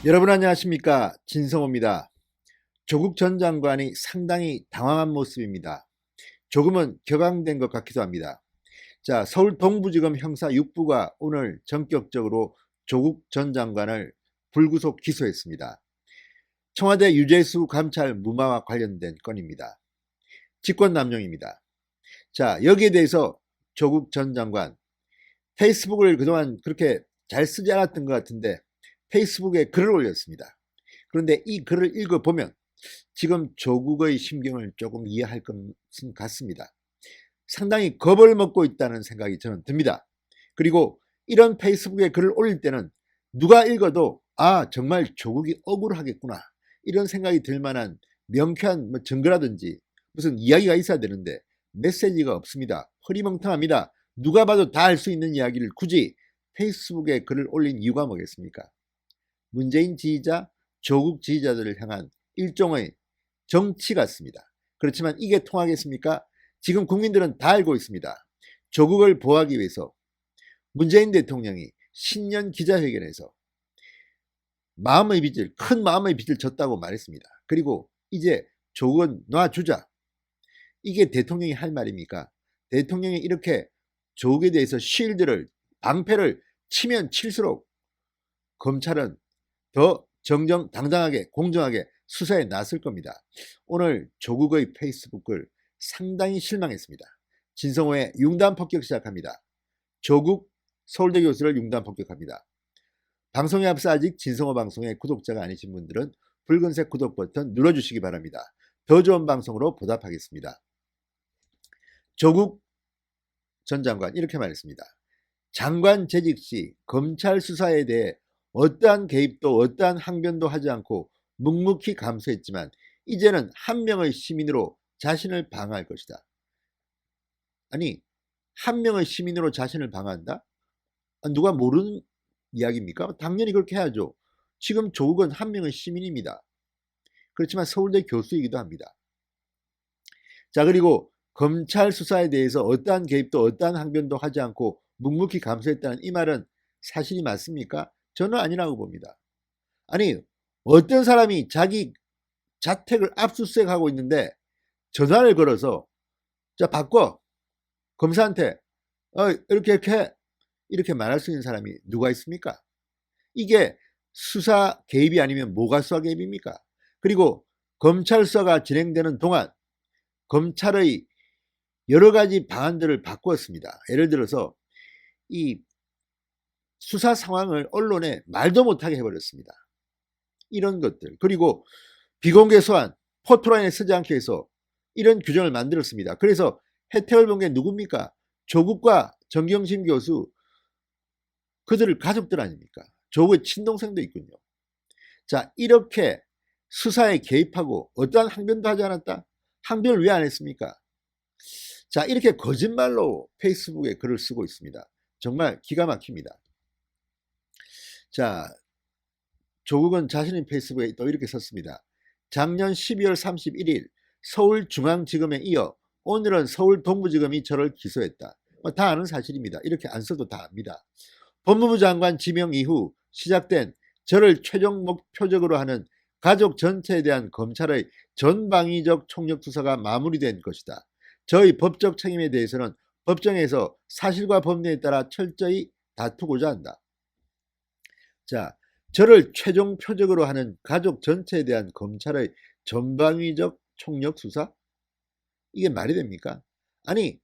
여러분 안녕하십니까, 진성호입니다. 조국 전 장관이 상당히 당황한 모습입니다. 조금은 격앙된 것 같기도 합니다. 자, 서울 동부지검 형사 6부가 오늘 전격적으로 조국 전 장관을 불구속 기소했습니다. 청와대 유재수 감찰 무마와 관련된 건입니다. 직권남용입니다. 자, 여기에 대해서 조국 전 장관, 페이스북을 그동안 그렇게 잘 쓰지 않았던 것 같은데 페이스북에 글을 올렸습니다. 그런데 이 글을 읽어보면 지금 조국의 심경을 조금 이해할 것은 같습니다. 상당히 겁을 먹고 있다는 생각이 저는 듭니다. 그리고 이런 페이스북에 글을 올릴 때는 누가 읽어도 정말 조국이 억울하겠구나, 이런 생각이 들 만한 명쾌한 증거라든지 무슨 이야기가 있어야 되는데 메시지가 없습니다. 흐리멍텅합니다. 누가 봐도 다 알 수 있는 이야기를 굳이 페이스북에 글을 올린 이유가 뭐겠습니까? 문재인 지지자, 조국 지지자들을 향한 일종의 정치 같습니다. 그렇지만 이게 통하겠습니까? 지금 국민들은 다 알고 있습니다. 조국을 보호하기 위해서 문재인 대통령이 신년 기자회견에서 큰 마음의 빚을 졌다고 말했습니다. 그리고 이제 조국은 놔주자. 이게 대통령이 할 말입니까? 대통령이 이렇게 조국에 대해서 방패를 치면 칠수록 검찰은 더 정정당당하게 공정하게 수사에 나설 겁니다. 오늘 조국의 페이스북을 상당히 실망했습니다. 진성호의 융단 폭격 시작합니다. 조국 서울대 교수를 융단 폭격합니다. 방송에 앞서 아직 진성호 방송의 구독자가 아니신 분들은 붉은색 구독 버튼 눌러주시기 바랍니다. 더 좋은 방송으로 보답하겠습니다. 조국 전 장관 이렇게 말했습니다. 장관 재직 시 검찰 수사에 대해 어떠한 개입도 어떠한 항변도 하지 않고 묵묵히 감수했지만 이제는 한 명의 시민으로 자신을 방어할 것이다. 아니, 한 명의 시민으로 자신을 방어한다? 누가 모르는 이야기입니까? 당연히 그렇게 해야죠. 지금 조국은 한 명의 시민입니다. 그렇지만 서울대 교수이기도 합니다. 자, 그리고 검찰 수사에 대해서 어떠한 개입도 어떠한 항변도 하지 않고 묵묵히 감수했다는 이 말은 사실이 맞습니까? 저는 아니라고 봅니다. 아니, 어떤 사람이 자기 자택을 압수수색하고 있는데 전화를 걸어서 자, 바꿔, 검사한테 이렇게 말할 수 있는 사람이 누가 있습니까? 이게 수사 개입이 아니면 뭐가 수사 개입입니까? 그리고 검찰 수사가 진행되는 동안 검찰의 여러 가지 방안들을 바꾸었습니다. 예를 들어서 이 수사 상황을 언론에 말도 못하게 해버렸습니다. 이런 것들, 그리고 비공개 소환, 포토라인에 쓰지 않게 해서 이런 규정을 만들었습니다. 그래서 혜택을 본 게 누굽니까? 조국과 정경심 교수, 그들의 가족들 아닙니까? 조국의 친동생도 있군요. 자, 이렇게 수사에 개입하고 어떠한 항변도 하지 않았다? 항변을 왜 안 했습니까? 자, 이렇게 거짓말로 페이스북에 글을 쓰고 있습니다. 정말 기가 막힙니다. 자, 조국은 자신의 페이스북에 또 이렇게 썼습니다. 작년 12월 31일 서울중앙지검에 이어 오늘은 서울 동부지검이 저를 기소했다. 다 아는 사실입니다. 이렇게 안 써도 다 압니다. 법무부 장관 지명 이후 시작된 저를 최종 목표적으로 하는 가족 전체에 대한 검찰의 전방위적 총력 수사가 마무리된 것이다. 저의 법적 책임에 대해서는 법정에서 사실과 법리에 따라 철저히 다투고자 한다. 자, 저를 최종 표적으로 하는 가족 전체에 대한 검찰의 전방위적 총력 수사? 이게 말이 됩니까? 아니,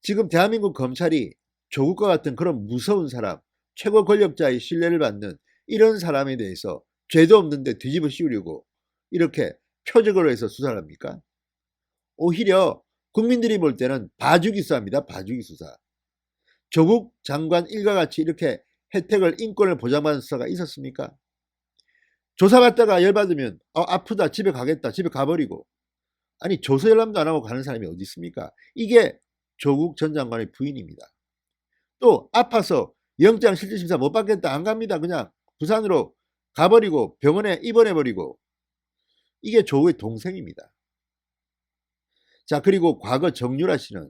지금 대한민국 검찰이 조국과 같은 그런 무서운 사람, 최고 권력자의 신뢰를 받는 이런 사람에 대해서 죄도 없는데 뒤집어 씌우려고 이렇게 표적으로 해서 수사를 합니까? 오히려 국민들이 볼 때는 봐주기 수사입니다. 봐주기 수사. 조국 장관 일과 같이 이렇게 혜택을, 인권을 보장받는 수사가 있었습니까? 조사받다가 열받으면 아프다, 집에 가겠다, 집에 가버리고. 아니, 조서 열람도 안 하고 가는 사람이 어디 있습니까? 이게 조국 전 장관의 부인입니다. 또 아파서 영장 실질심사 못 받겠다, 안 갑니다. 그냥 부산으로 가버리고 병원에 입원해버리고. 이게 조국의 동생입니다. 자, 그리고 과거 정유라 씨는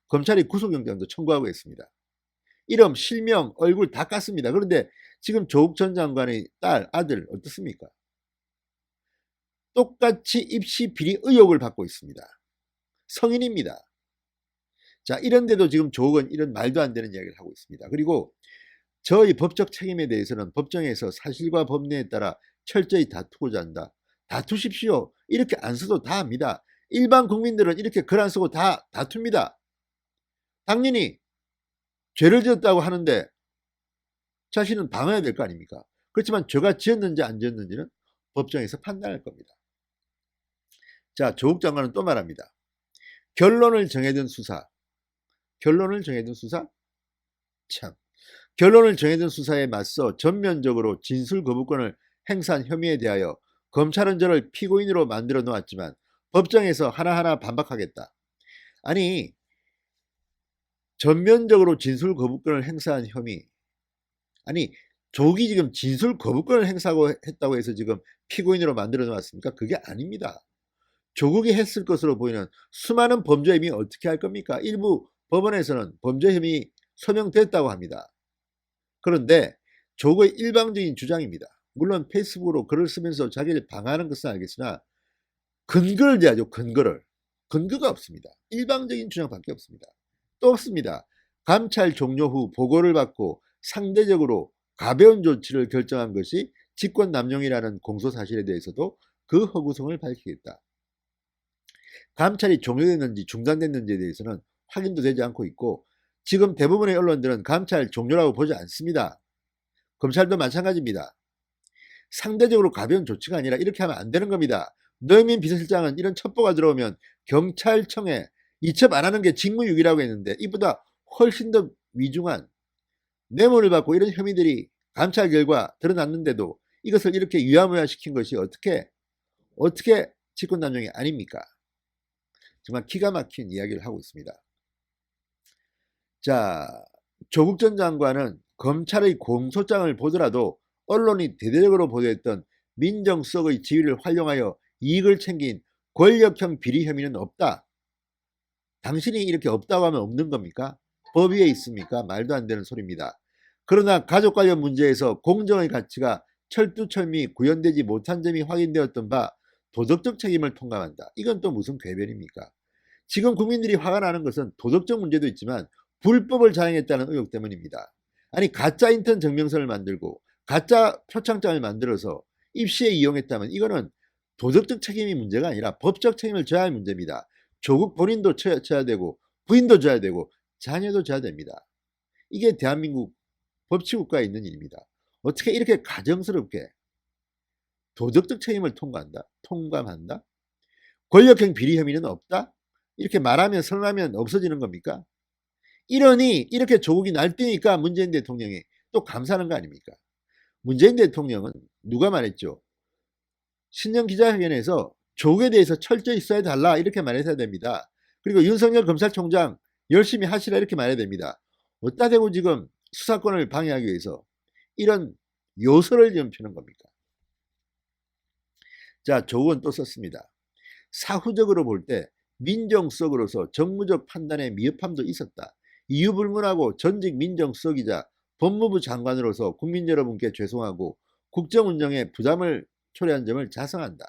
검찰이 구속영장도 청구하고 했습니다. 이름, 실명, 얼굴 다 깠습니다. 그런데 지금 조국 전 장관의 딸, 아들 어떻습니까? 똑같이 입시 비리 의혹을 받고 있습니다. 성인입니다. 자, 이런데도 지금 조국은 이런 말도 안 되는 이야기를 하고 있습니다. 그리고 저의 법적 책임에 대해서는 법정에서 사실과 법리에 따라 철저히 다투고자 한다. 다투십시오. 이렇게 안 써도 다 합니다. 일반 국민들은 이렇게 글 안 쓰고 다 다툽니다. 당연히 죄를 지었다고 하는데 자신은 방어해야 될 거 아닙니까? 그렇지만 죄가 지었는지 안 지었는지는 법정에서 판단할 겁니다. 자, 조국 장관은 또 말합니다. 결론을 정해둔 수사. 결론을 정해둔 수사? 참. 결론을 정해둔 수사에 맞서 전면적으로 진술 거부권을 행사한 혐의에 대하여 검찰은 저를 피고인으로 만들어 놓았지만 법정에서 하나하나 반박하겠다. 아니, 전면적으로 진술 거부권을 행사한 혐의. 아니, 조국이 지금 진술 거부권을 행사하고 했다고 해서 지금 피고인으로 만들어 놓았습니까? 그게 아닙니다. 조국이 했을 것으로 보이는 수많은 범죄 혐의 어떻게 할 겁니까? 일부 법원에서는 범죄 혐의 소명됐다고 합니다. 그런데 조국의 일방적인 주장입니다. 물론 페이스북으로 글을 쓰면서 자기를 방어하는 것은 알겠으나 근거를 대야죠. 근거를. 근거가 없습니다. 일방적인 주장밖에 없습니다. 또 없습니다. 감찰 종료 후 보고를 받고 상대적으로 가벼운 조치를 결정한 것이 직권남용이라는 공소사실에 대해서도 그 허구성을 밝히겠다. 감찰이 종료됐는지 중단됐는지에 대해서는 확인도 되지 않고 있고 지금 대부분의 언론들은 감찰 종료라고 보지 않습니다. 검찰도 마찬가지입니다. 상대적으로 가벼운 조치가 아니라 이렇게 하면 안 되는 겁니다. 노영민 비서실장은 이런 첩보가 들어오면 경찰청에 이첩 안 하는 게 직무유기라고 했는데 이보다 훨씬 더 위중한 뇌물을 받고 이런 혐의들이 감찰 결과 드러났는데도 이것을 이렇게 유야무야시킨 것이 어떻게 직권남용이 아닙니까? 정말 기가 막힌 이야기를 하고 있습니다. 자, 조국 전 장관은 검찰의 공소장을 보더라도 언론이 대대적으로 보도했던 민정수석의 지위를 활용하여 이익을 챙긴 권력형 비리 혐의는 없다. 당신이 이렇게 없다고 하면 없는 겁니까? 법 위에 있습니까? 말도 안 되는 소리입니다. 그러나 가족 관련 문제에서 공정의 가치가 철두철미 구현되지 못한 점이 확인되었던 바 도덕적 책임을 통감한다. 이건 또 무슨 궤변입니까? 지금 국민들이 화가 나는 것은 도덕적 문제도 있지만 불법을 자행했다는 의혹 때문입니다. 아니, 가짜 인턴 증명서를 만들고 가짜 표창장을 만들어서 입시에 이용했다면 이거는 도덕적 책임이 문제가 아니라 법적 책임을 져야 할 문제입니다. 조국 본인도 져야 되고 부인도 져야 되고 자녀도 져야 됩니다. 이게 대한민국 법치국가에 있는 일입니다. 어떻게 이렇게 가정스럽게 도덕적 책임을 통감한다? 권력형 비리 혐의는 없다? 이렇게 말하면 설명하면 없어지는 겁니까? 이러니 이렇게 조국이 날뛰니까 문재인 대통령이 또 감사하는 거 아닙니까? 문재인 대통령은 누가 말했죠? 신년 기자회견에서 조국에 대해서 철저히 써달라 이렇게 말해야 됩니다. 그리고 윤석열 검찰총장 열심히 하시라 이렇게 말해야 됩니다. 어디다 대고 지금 수사권을 방해하기 위해서 이런 요소를 지금 펴는 겁니까? 자, 조국은 또 썼습니다. 사후적으로 볼 때 민정수석으로서 정무적 판단에 미흡함도 있었다. 이유불문하고 전직 민정수석이자 법무부 장관으로서 국민 여러분께 죄송하고 국정운영에 부담을 초래한 점을 자성한다.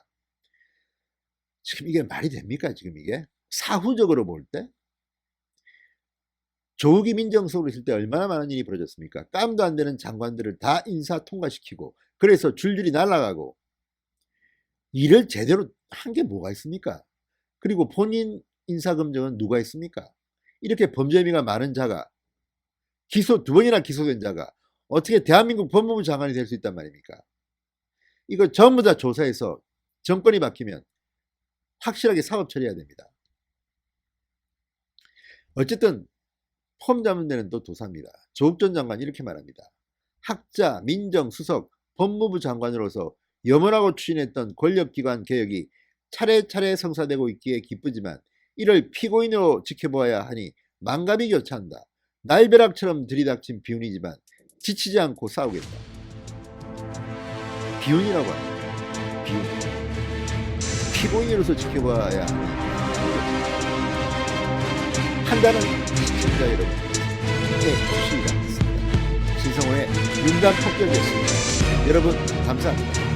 지금 이게 말이 됩니까? 지금 이게 사후적으로 볼 때 조국이 민정수석으로 있을 때 얼마나 많은 일이 벌어졌습니까? 깜도 안 되는 장관들을 다 인사 통과시키고 그래서 줄줄이 날아가고 일을 제대로 한 게 뭐가 있습니까? 그리고 본인 인사검증은 누가 했습니까? 이렇게 범죄 혐의가 많은 자가 두 번이나 기소된 자가 어떻게 대한민국 법무부 장관이 될 수 있단 말입니까? 이거 전부 다 조사해서 정권이 바뀌면 확실하게 사법 처리해야 됩니다. 어쨌든 폼 잡는 데는 또 도사입니다. 조국 전 장관이 이렇게 말합니다. 학자, 민정수석, 법무부 장관으로서 염원하고 추진했던 권력기관 개혁이 차례차례 성사되고 있기에 기쁘지만 이를 피고인으로 지켜보아야 하니 만감이 교차한다. 날벼락처럼 들이닥친 비운이지만 지치지 않고 싸우겠다. 비운이라고 합니다. 비운. 피고인으로서 지켜봐야 한다는 시청자 여러분, 주시기 바랍니다. 신성호의 윤단 폭격이었습니다. 여러분 감사합니다.